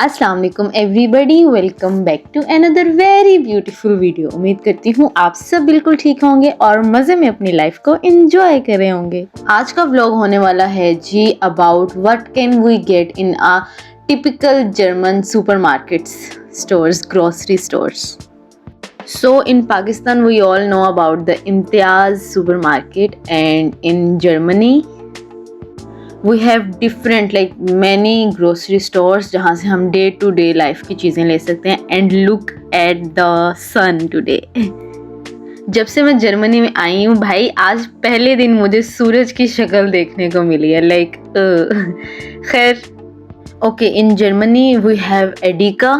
अस्सलाम वालेकुम everybody, welcome back to another very beautiful video. उम्मीद करती हूँ आप सब बिल्कुल ठीक होंगे और मज़े में अपनी लाइफ को एंजॉय कर रहे होंगे। आज का व्लॉग होने वाला है जी about what can we get in a typical German supermarkets stores, grocery stores. So in Pakistan we all know about the Imtiaz supermarket, and in Germany we have different like many grocery stores जहाँ से हम day to day life की चीज़ें ले सकते हैं। And look at the sun today. जब से मैं जर्मनी में आई हूँ भाई, आज पहले दिन मुझे सूरज की शक्ल देखने को मिली है। लाइक खैर okay, in Germany we have Edeka,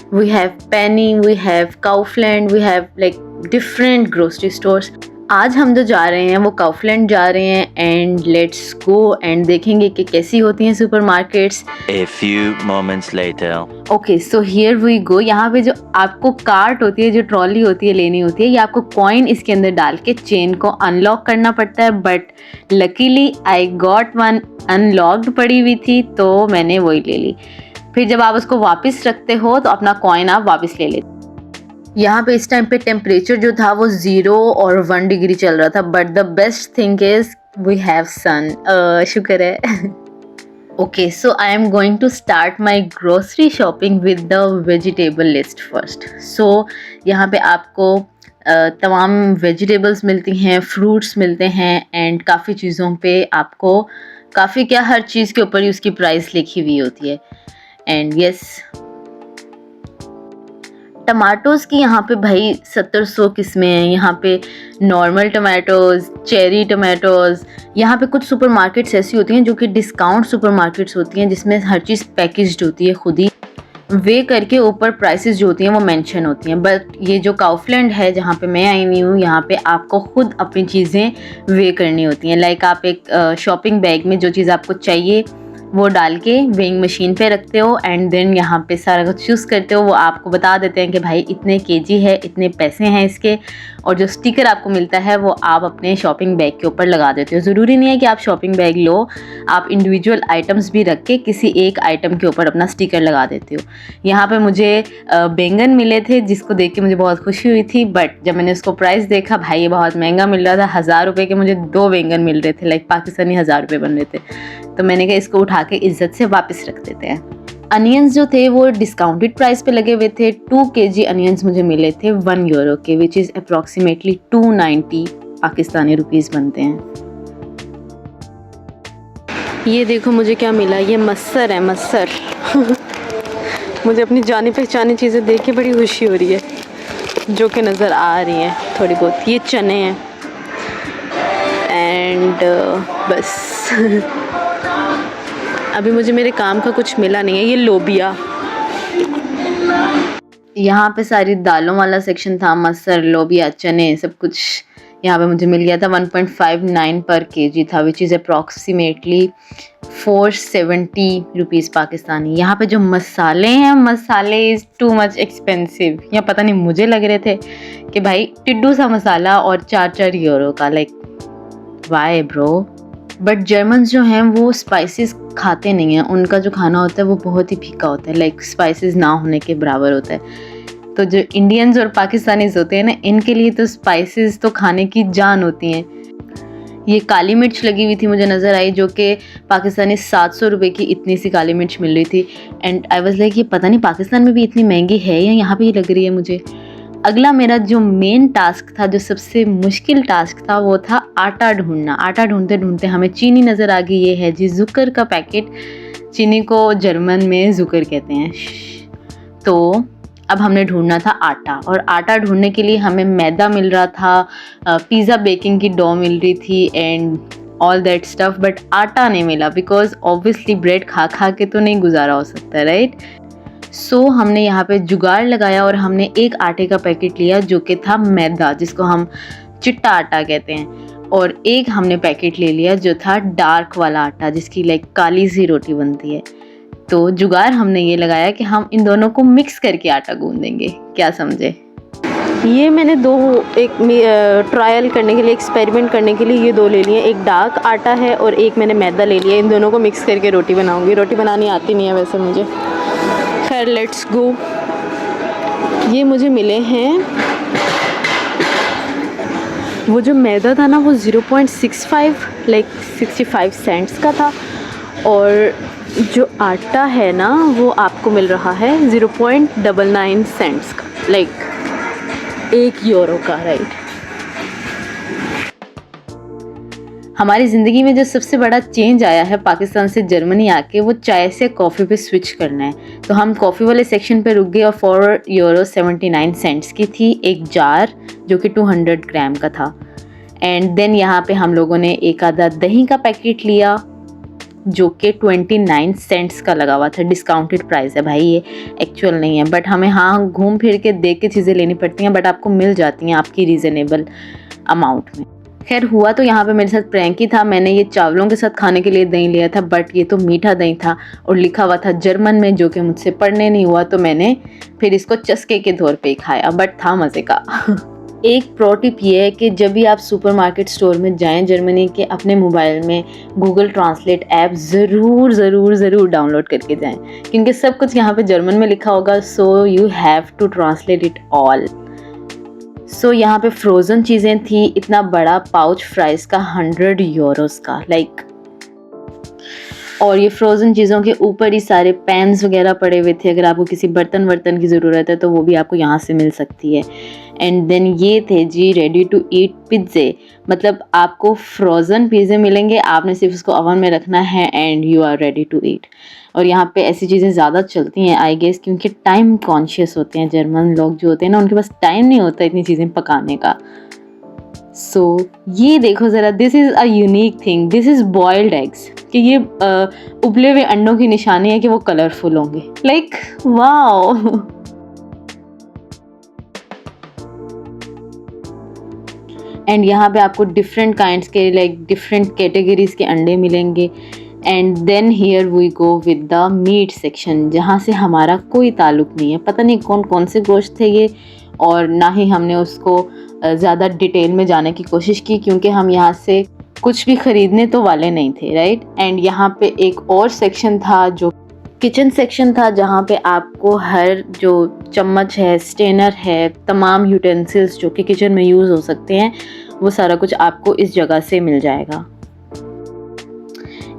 we have Penny, we have Kaufland, we have like different grocery stores. आज हम जो जा रहे हैं वो काउफलैंड जा रहे हैं एंड लेट्स गो एंड देखेंगे कि कैसी होती हैं supermarkets. A few moments later. Okay, so here we go. यहाँ पे जो आपको कार्ट होती है, जो ट्रॉली होती है, लेनी होती है, ये आपको कॉइन इसके अंदर डाल के चेन को अनलॉक करना पड़ता है। But luckily I got one unlocked पड़ी हुई थी तो मैंने वही ले ली। फिर जब आप उसको वापस रखते हो तो अपना कॉइन आप वापस ले लेते। यहाँ पे इस टाइम पे टेम्परेचर जो था वो 0 और 1 डिग्री चल रहा था। But the best thing is we have sun, शुक्र है। Okay, so I am going to start my grocery shopping with the vegetable list first. सो यहाँ पे आपको तमाम वेजिटेबल्स मिलती हैं, फ्रूट्स मिलते हैं एंड काफ़ी चीज़ों पे आपको काफ़ी क्या हर चीज़ के ऊपर ही उसकी प्राइस लिखी हुई होती है। एंड यस, टमाटोज़ की यहाँ पे भाई 700 किस्में हैं। यहाँ पे नॉर्मल टमाटोज़, चेरी टमाटोज़। यहाँ पे कुछ सुपरमार्केट्स ऐसी होती हैं जो कि डिस्काउंट सुपरमार्केट्स होती हैं जिसमें हर चीज़ पैकेज्ड होती है, खुद ही वे करके ऊपर प्राइसेस जो होती हैं वो मेंशन होती हैं। बट ये जो काउफलैंड है जहाँ पे मैं आई हुई हूँ, यहाँ पे आपको खुद अपनी चीज़ें वे करनी होती हैं। लाइक आप एक शॉपिंग बैग में जो चीज़ आपको चाहिए वो डाल के वेइंग मशीन पे रखते हो एंड देन यहाँ पे सारा कुछ चूज़ करते हो। वो आपको बता देते हैं कि भाई इतने केजी है, इतने पैसे हैं इसके, और जो स्टिकर आपको मिलता है वो आप अपने शॉपिंग बैग के ऊपर लगा देते हो। ज़रूरी नहीं है कि आप शॉपिंग बैग लो, आप इंडिविजुअल आइटम्स भी रख के किसी एक आइटम के ऊपर अपना स्टिकर लगा देते हो। यहाँ पे मुझे बैंगन मिले थे जिसको देख के मुझे बहुत खुशी हुई थी। बट जब मैंने उसको प्राइस देखा, भाई ये बहुत महंगा मिल रहा था। 1000 रुपये के मुझे 2 बैंगन मिल रहे थे। लाइक पाकिस्तानी 1000 रुपये बन रहे थे। तो मैंने कहा इसको उठा के इज्जत से वापस रख देते हैं। अनियंस जो थे वो डिस्काउंटेड प्राइस पे लगे हुए थे। 2 kg अनियंस मुझे मिले थे 1 यूरो के, which is approximately 290 Pakistani rupees बनते हैं। ये देखो मुझे क्या मिला, ये मस्सर है, मस्सर। मुझे अपनी जानी पहचानी चीज़ें देख के बड़ी खुशी हो रही है जो कि नज़र आ रही हैं थोड़ी बहुत। ये चने हैं एंड बस। अभी मुझे मेरे काम का कुछ मिला नहीं है। ये लोबिया, यहाँ पे सारी दालों वाला सेक्शन था, मसर, लोबिया, चने, सब कुछ यहाँ पे मुझे मिल गया था। 1.59 पर केजी था, which is approximately 470 rupees Pakistani. यहाँ पे जो मसाले हैं, मसाले इज़ टू मच एक्सपेंसिव। यहाँ पता नहीं, मुझे लग रहे थे कि भाई टिड्डू सा मसाला और 4-4 यूरो का। Like why bro. But Germans जो हैं वो स्पाइसेस खाते नहीं हैं। उनका जो खाना होता है वो बहुत ही फीका होता है, लाइक स्पाइसेस ना होने के बराबर होता है। तो जो इंडियंस और पाकिस्तानीज होते हैं ना, इनके लिए तो स्पाइसेस तो खाने की जान होती हैं। ये काली मिर्च लगी हुई थी, मुझे नज़र आई, जो कि पाकिस्तानी 700 रुपये की इतनी सी काली मिर्च मिल रही थी। एंड आई वाज लाइक ये पता नहीं पाकिस्तान में भी इतनी महंगी है या यहाँ पे ही लग रही है मुझे। अगला मेरा जो मेन टास्क था, जो सबसे मुश्किल टास्क था, वो था आटा ढूंढना। आटा ढूंढते ढूंढते हमें चीनी नज़र आ गई। ये है जी जुकर का पैकेट। चीनी को जर्मन में जुकर कहते हैं। तो अब हमने ढूंढना था आटा, और आटा ढूंढने के लिए हमें मैदा मिल रहा था, पिज़्ज़ा बेकिंग की डो मिल रही थी and all that stuff. But आटा नहीं मिला बिकॉज ऑब्वियसली ब्रेड खा खा के तो नहीं गुजारा हो सकता, राइट। सो हमने यहाँ पे जुगाड़ लगाया और हमने एक आटे का पैकेट लिया जो कि था मैदा, जिसको हम चिट्टा आटा कहते हैं, और एक हमने पैकेट ले लिया जो था डार्क वाला आटा, जिसकी लाइक काली सी रोटी बनती है। तो जुगाड़ हमने ये लगाया कि हम इन दोनों को मिक्स करके आटा गूंदेंगे। क्या समझे? ये मैंने एक ट्रायल करने के लिए, एक्सपेरिमेंट करने के लिए ये 2 ले लिए। एक डार्क आटा है और एक मैंने मैदा ले लिया। इन दोनों को मिक्स करके रोटी बनाऊंगी। रोटी बनानी आती नहीं है वैसे मुझे। खैर लेट्स गो। ये मुझे मिले हैं, वो जो मैदा था ना वो 0.65 लाइक 65 सेंट्स का था, और जो आटा है ना वो आपको मिल रहा है 0.99 सेंट्स का, लाइक 1 यूरो का, राइट। हमारी ज़िंदगी में जो सबसे बड़ा चेंज आया है पाकिस्तान से जर्मनी आके, वो चाय से कॉफ़ी पे स्विच करना है। तो हम कॉफ़ी वाले सेक्शन पे रुक गए और 4 यूरो 79 सेंट्स की थी एक जार, जो कि 200 ग्राम का था। एंड देन यहाँ पे हम लोगों ने एक आधा दही का पैकेट लिया, जो कि 29 सेंट्स का लगा हुआ था। डिस्काउंटेड प्राइस है भाई, ये एक्चुअल नहीं है, बट हमें हाँ घूम फिर के देख के चीज़ें लेनी पड़ती हैं, बट आपको मिल जाती हैं आपकी रीज़नेबल अमाउंट में। खैर हुआ तो यहाँ पे मेरे साथ प्रैंक ही था। मैंने ये चावलों के साथ खाने के लिए दही लिया था, बट ये तो मीठा दही था और लिखा हुआ था जर्मन में, जो कि मुझसे पढ़ने नहीं हुआ, तो मैंने फिर इसको चस्के के तौर पे ही खाया, बट था मज़े का। एक प्रो टिप ये है कि जब भी आप सुपरमार्केट स्टोर में जाएं जर्मनी के, अपने मोबाइल में गूगल ट्रांसलेट ऐप ज़रूर डाउनलोड करके जाएं, क्योंकि सब कुछ यहाँ पे जर्मन में लिखा होगा। So you have to translate it all. So यहाँ पे फ्रोज़न चीज़ें थी। इतना बड़ा पाउच फ्राइज़ का 100 यूरोस का, लाइक। और ये फ्रोज़न चीज़ों के ऊपर ही सारे पैन्स वगैरह पड़े हुए थे। अगर आपको किसी बर्तन वर्तन की ज़रूरत है तो वो भी आपको यहाँ से मिल सकती है। एंड देन ये थे जी रेडी टू ईट पिज़्ज़े, मतलब आपको फ्रोज़न पिज़्ज़े मिलेंगे, आपने सिर्फ उसको ओवन में रखना है and you are ready to eat. और यहाँ पे ऐसी चीज़ें ज़्यादा चलती हैं आई गेस, क्योंकि टाइम कॉन्शियस होते हैं जर्मन लोग जो होते हैं ना, उनके पास टाइम नहीं होता इतनी चीज़ें पकाने का। सो ये देखो ज़रा, this is a unique thing, this is boiled eggs, कि ये उबले हुए अंडों की निशानी है कि वो कलरफुल होंगे, लाइक वाओ। एंड यहाँ पे आपको डिफरेंट काइंड्स के, लाइक डिफरेंट कैटेगरीज के अंडे मिलेंगे। And then here we go with the meat section, जहाँ से हमारा कोई ताल्लुक नहीं है। पता नहीं कौन कौन से गोश्त थे ये, और ना ही हमने उसको ज़्यादा डिटेल में जाने की कोशिश की, क्योंकि हम यहाँ से कुछ भी ख़रीदने तो वाले नहीं थे, राइट। एंड यहाँ पे एक और सेक्शन था जो किचन सेक्शन था, जहाँ पे आपको हर जो चम्मच है, स्टेनर है, तमाम यूटेंसिल्स जो कि किचन में यूज़ हो सकते हैं, वो सारा कुछ आपको इस जगह से मिल जाएगा।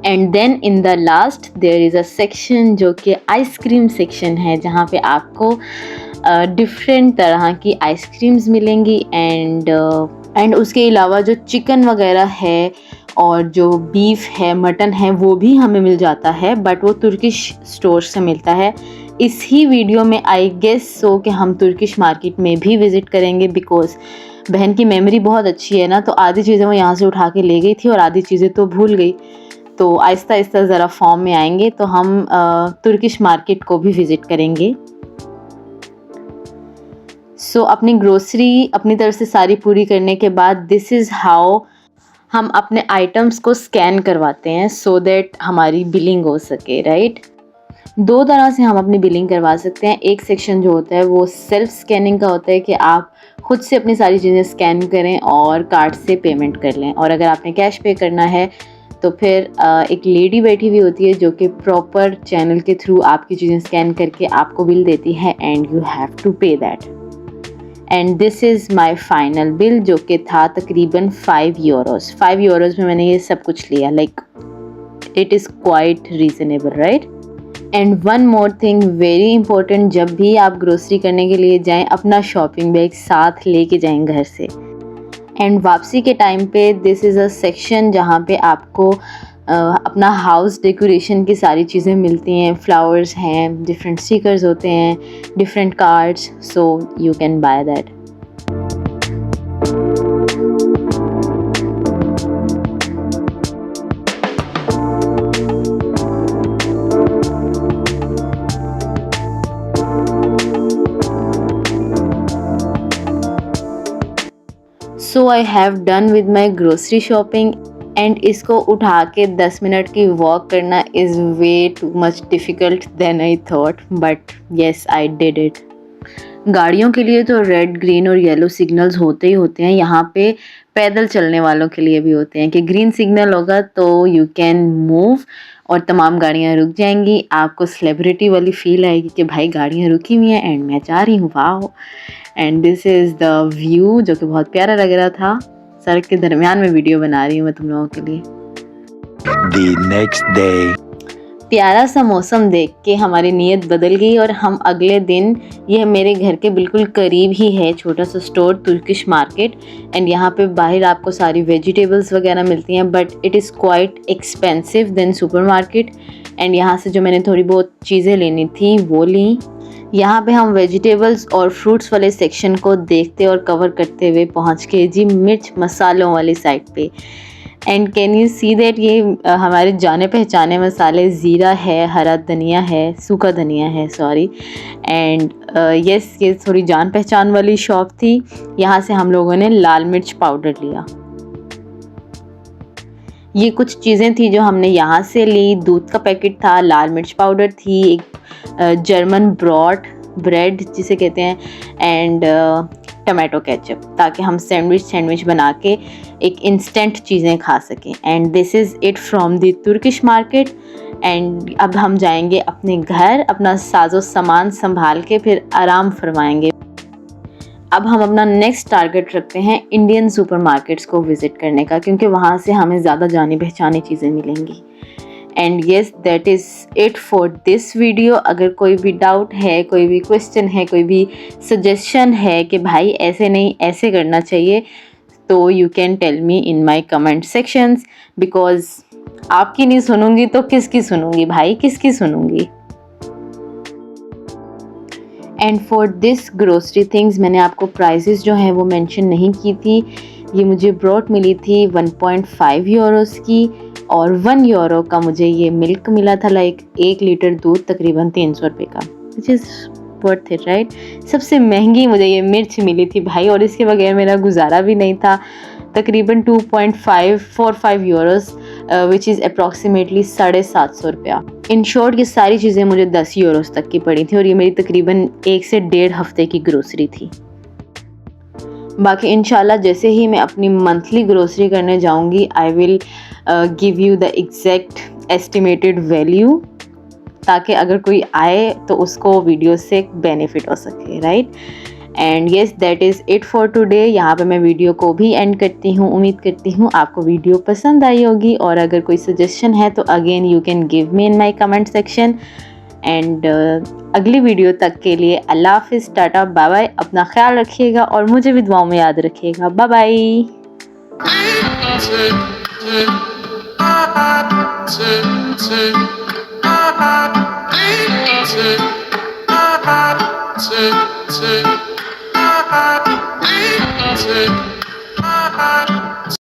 And then in the last there is a section जो कि आइसक्रीम सेक्शन है, जहाँ पे आपको डिफरेंट तरह की आइसक्रीम्स मिलेंगी। एंड उसके अलावा जो चिकन वगैरह है और जो बीफ है, मटन है, वो भी हमें मिल जाता है, बट वो तुर्किश स्टोर से मिलता है। इस ही वीडियो में आई गेस सो कि हम तुर्किश मार्केट में भी विज़िट करेंगे, बिकॉज़ बहन की मेमोरी बहुत अच्छी है ना, तो आधी चीज़ें वो यहाँ से उठा के ले गई थी और आधी चीज़ें तो भूल गई। तो आहिस्ता आहिस्ता ज़रा फॉर्म में आएंगे तो हम तुर्किश मार्केट को भी विज़िट करेंगे। सो अपनी ग्रोसरी अपनी तरफ से सारी पूरी करने के बाद दिस इज़ हाउ हम अपने आइटम्स को स्कैन करवाते हैं, सो दैट हमारी बिलिंग हो सके, राइट। 2 तरह से हम अपनी बिलिंग करवा सकते हैं। एक सेक्शन जो होता है वो सेल्फ स्कैनिंग का होता है कि आप खुद से अपनी सारी चीज़ें स्कैन करें और कार्ड से पेमेंट कर लें। और अगर आपने कैश पे करना है तो फिर एक लेडी बैठी हुई होती है जो कि प्रॉपर चैनल के थ्रू आपकी चीज़ें स्कैन करके आपको बिल देती है, एंड यू हैव टू पे that. And this is my final bill, जो कि था तकरीबन 5 यूरोस। 5 यूरोस में मैंने ये सब कुछ लिया, like it is quite reasonable, right. And one more thing very important, जब भी आप ग्रोसरी करने के लिए जाएं, अपना शॉपिंग बैग साथ लेके जाएं घर से। एंड वापसी के टाइम पे दिस इज़ अ सेक्शन जहाँ पे आपको अपना हाउस डेकोरेशन की सारी चीज़ें मिलती हैं। फ्लावर्स हैं, डिफरेंट स्टिकर्स होते हैं, different cards, so you can buy that. So I have done with my grocery shopping, and इसको उठा के 10 मिनट की वॉक करना is way too much difficult than I thought, but yes I did it. गाड़ियों के लिए तो red, green और येलो सिग्नल्स होते ही होते हैं, यहाँ पे पैदल चलने वालों के लिए भी होते हैं कि ग्रीन सिग्नल होगा तो यू कैन मूव और तमाम गाड़ियाँ रुक जाएंगी। आपको सेलिब्रिटी वाली फील आएगी कि भाई गाड़ियाँ रुकी हुई हैं एंड मैं जा रही हूँ, वाह। And this is the view जो कि बहुत प्यारा लग रहा था। सड़क के दरमियान में वीडियो बना रही हूँ मैं तुम लोगों के लिए। The next day. प्यारा सा मौसम देख के हमारी नीयत बदल गई और हम अगले दिन, यह मेरे घर के बिल्कुल करीब ही है छोटा सा स्टोर तुर्किश मार्केट, एंड यहाँ पे बाहर आपको सारी वेजिटेबल्स वगैरह मिलती हैं but it is quite expensive than super market. And यहाँ से जो मैंने थोड़ी बहुत चीज़ें लेनी थी वो ली। यहाँ पे हम वेजिटेबल्स और फ्रूट्स वाले सेक्शन को देखते और कवर करते हुए पहुँच गए जी मिर्च मसालों वाली साइड पे। And can you see that ये हमारे जाने पहचाने मसाले, ज़ीरा है, हरा धनिया है, सूखा धनिया है सॉरी, एंड यस ये थोड़ी जान पहचान वाली शॉप थी। यहाँ से हम लोगों ने लाल मिर्च पाउडर लिया। ये कुछ चीज़ें थी जो हमने यहाँ से ली। दूध का पैकेट था, लाल मिर्च पाउडर थी, एक जर्मन ब्रेड जिसे कहते हैं, एंड टमाटो केचप, ताकि हम सैंडविच बना के एक इंस्टेंट चीज़ें खा सकें। And this is it from the Turkish market. And अब हम जाएंगे अपने घर, अपना साजो सामान संभाल के फिर आराम फरमाएंगे। अब हम अपना नेक्स्ट टारगेट रखते हैं इंडियन सुपरमार्केट्स को विज़िट करने का, क्योंकि वहाँ से हमें ज़्यादा जानी पहचानी चीज़ें मिलेंगी। And yes that is it for this video. अगर कोई भी डाउट है, कोई भी क्वेश्चन है, कोई भी सजेशन है कि भाई ऐसे नहीं ऐसे करना चाहिए, तो you can tell me in my comment sections, because आपकी नहीं सुनूंगी तो किसकी सुनूंगी भाई, किसकी सुनूंगी। And for this grocery things मैंने आपको प्राइसेस जो हैं वो मेंशन नहीं की थी। ये मुझे ब्रॉड मिली थी 1.5 यूरोस की, और 1 यूरो का मुझे ये मिल्क मिला था, लाइक 1 लीटर दूध तकरीबन 300 रुपये का, which is worth it right. सबसे महंगी मुझे ये मिर्च मिली थी भाई, और इसके बगैर मेरा गुजारा भी नहीं था। तकरीबन 2.545 यूरोस विच इज़ अप्रॉक्सीमेटली 750 रुपया। इन शॉर्ट ये सारी चीज़ें मुझे 10 यूरोस तक की पड़ी थी, और ये मेरी तकरीबन 1 से 1.5 हफ्ते की ग्रोसरी थी। बाकी इंशाल्लाह जैसे ही मैं अपनी मंथली ग्रोसरी करने जाऊंगी, I will give you the exact estimated value, ताकि अगर कोई आए तो उसको वीडियो से बेनिफिट हो सके, right. And yes that is it for today. यहाँ पे मैं वीडियो को भी एंड करती हूँ। उम्मीद करती हूँ आपको वीडियो पसंद आई होगी, और अगर कोई सजेशन है तो again you can give me in my comment section. And अगली वीडियो तक के लिए अल्लाह हाफिज़, टाटा, बाय बाय। अपना ख्याल रखिएगा और मुझे भी दुआओं में याद रखिएगा। Bye bye.